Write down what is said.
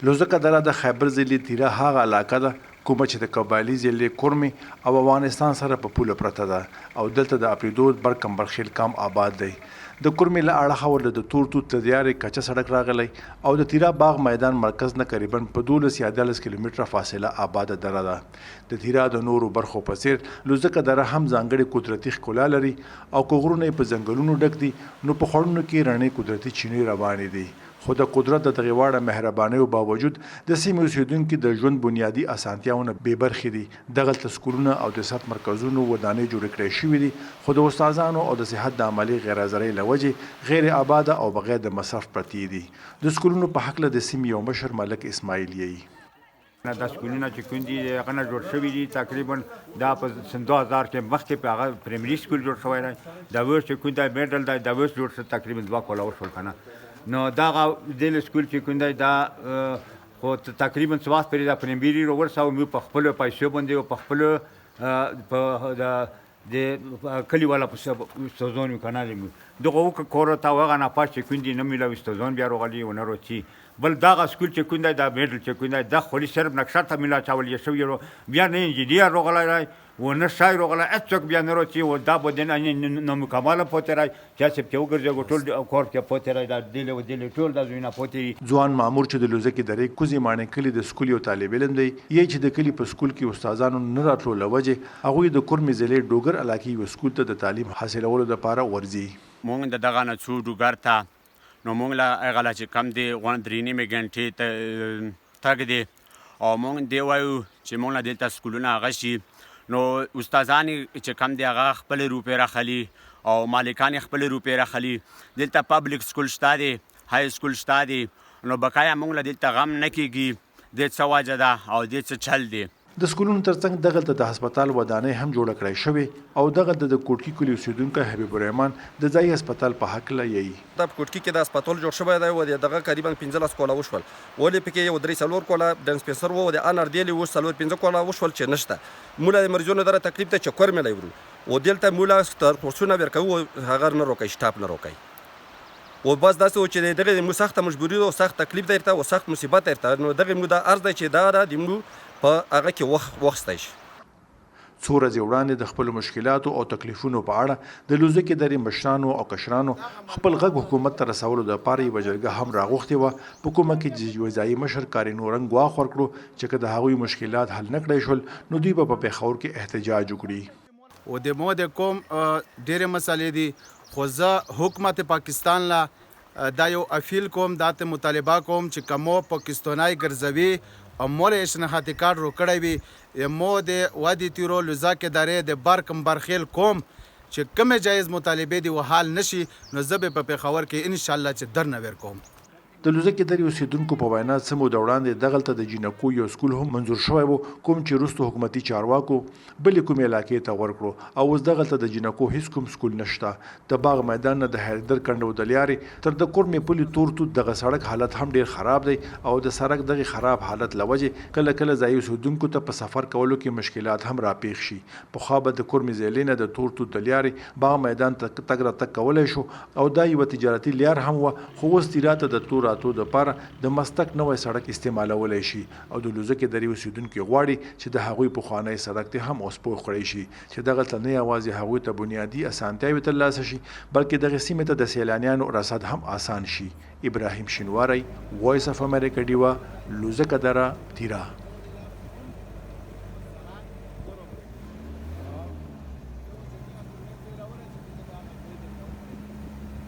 لوزکه دره د خیبر ضلع تیره هغه علاقه ده کومه چې د قبایلي ضلع کرمې او افغانستان سره په پوله پرته ده او دلته د اپریدود برکمبرخیل کام آباد دی. د کرمې له اړخه ورله د تور توت د دیارې کچه سړک راغلی او د تیره باغ میدان مرکز نه قریبا په 12 یا 13 کیلومتره فاصله آباده دره ده. د تیره د نورو برخو په څیر لوزکه دره هم ځانګړې قدرتي ښکلا لري او که غرونه یې په ځنګلونو ډک دي نو په خوړونو کې رڼې قدرتي چینې روانې دي. خو د قدرت د دغې واړه مهربانیو باوجود د سیمې اوسیدونکي د ژوند بنیادي اسانتیاونه بې برخې دي. دغلته سکولونه او د صحت مرکزونو ودانۍ جوړې کړې شوي دي خو د استادانو او د صحت د عملي غیر حاضرۍ له وجې غیر آباده او بغیر د مصرف پرتې دي. د سکولونو په هکله د سیمې یو مشر ملک اسماعیل یی دا سکولونه چې کوم دي هغه نه جوړ شوي دي تقریبا دا په 2000 کې مخکې په هغه پرایمري سکول جوړ شوی دی. دا اوس چې کوم دی میډل دی دا اوس جوړ شو تقریبا 2 کاله وشول که نه. نو دغه دل سکول چې کوم دی دا خو تقریبا سواس پرې دا پرایمري ورسوه موږ په خپلو پیسو باندې او په خپلو د کلیواله استادان که نه دغه وکړه کور ته هغه ناپاس چې کوم دي نه میلاو استادان بیا راغلي ونه روچي بل دغه سکول چې کوم دی دا میډل چې کوم دی دا خولي صرف نقشه ته میلا چاول یې شوي بیا نه انجینیر راغلی و نه شای راغلی هېڅوک بیا نه راځي و دا به نامکمله پاتې رای چې هسې پکې وګرځېږو ټول کار کې پاتې رای دا ډیلې و ډیلې ټول دا زویونه پاتې ځوان مامور چې د لوزکې درې کوزې ماڼۍ کلي د سکول یو طالب علم دی یی چې د کلي په سکول کې استادانو نه راتلو له وجې هغوی د کرمې ضلع ډوګر علاقې یو سکول ته د تعلیم حاصلولو دپاره ورځي. مونږ د دغه نه څو ډوګر ته نو مونږ له هغه لا چې کم دی 3.5 ګنټې تګ دی او مونږ دی وایو چې مونږ له دلته سکولونه هغه شي نو استادان چې کم دی هغه خپل روپۍ راخلي او مالکان خپل روپۍ راخلي. دلته پبلیک سکول شته دی های سکول شته دی نو بقایا موږ له دلته غم نه کیږي د څه وجه ده او د څه چل دی. د سکولونو ترڅنګ دغلته د هسپتال ودانۍ هم جوړه کړی شوې او دغلته د کوټکي کلي اوسیدونکی حبیب الرحمن د ځایي هسپتال په هکله یی دا په کوټکي کې د هسپتال جوړ شوی دی او دغه قریبا 15 کاله وشول ولې پکې یو 3 کاله د ډسپنسر و د انر دیلی اوس 4-5 کاله وشول چې نشته مولا د مریضونو دره تکلیف ته چکر مې لورو او دلته مولا ستر کورسونه ورکوي هغه نه روکي شټاپ نه روکي او بس داسې و چې دغه مو سخته مجبوري او سخت تکلیف درته او سخت مصیبت درته نو دغه مو د ارز دی چې دا د مو په هغه کې وخت شي. څو ورځې وړاندې د خپلو مشکلاتو او تکلیفونو په اړه د لوزکې درې مشرانو او کشرانو خپل غږ حکومت ته رسولو دپاره یوه جرګه هم راغوښتې وه. په کومه کې چې یوه ځایي مشر کارینو رنګ ګواښ ورکړو چې که د هغوی مشکلات حل نه کړی شول نو دوی به په پېښور کې احتجاج وکړي. و د مو د کوم ډېرې مسلې دي خو زه حکومت پاکستان لا دا یو اپیل کوم دا ته مطالبه کوم چې که مو پاکستاني ګرځوي او مول اشنهاتی کارت رو کړی وي مو د وادي تیرو لوزکې درې د برکمبرخیل کوم چې کومې جایز مطالبې دي و حال نشي نو زه به په پېښور کې انشاءالله چې درنه ورکوم. د لوزکې درې اوسیدونکو په وینا څه موده وړاندې دغلته د جینکو یو سکول هم منظور شوی و کوم چې وروسته حکومتي چارواکو بلې کومې علاقې ته ورکړو او اوس دغلته د جینکو هیڅ کوم سکول نشته. د باغ میدان نه د حیدر کنډو د لیارې تر د کرمې پلې تور توت دغه سړک حالت هم ډیر خراب دی او د سړک دغه خراب حالت له وجې کله کله ځایي اوسیدونکو ته په سفر کولو کې مشکلات هم راپېښ شي. پخوا به د کرمې ضلع نه د تور توت د لیارې باغ میدان ته تګ راتګ کولی شو او دا یوه تجارتي لیار هم وه خو اوس تیراته د تور راتو دپاره د مستک نوی سړک استعمالولی شي او د لوزکې درې اوسیدونکي غواړي چې د هغوی پخوانی سړک ته هم اوس پوخ کړی شي چې دغلته نه یوازې هغوی ته بنیادي اسانتیاوې ترلاسه شي بلکې دغې سیمې ته د سیلانیانو رسد هم آسان شي. ابراهیم شینواری، وایس اف امریکا ډیوا، لوزکه دره، تیرا.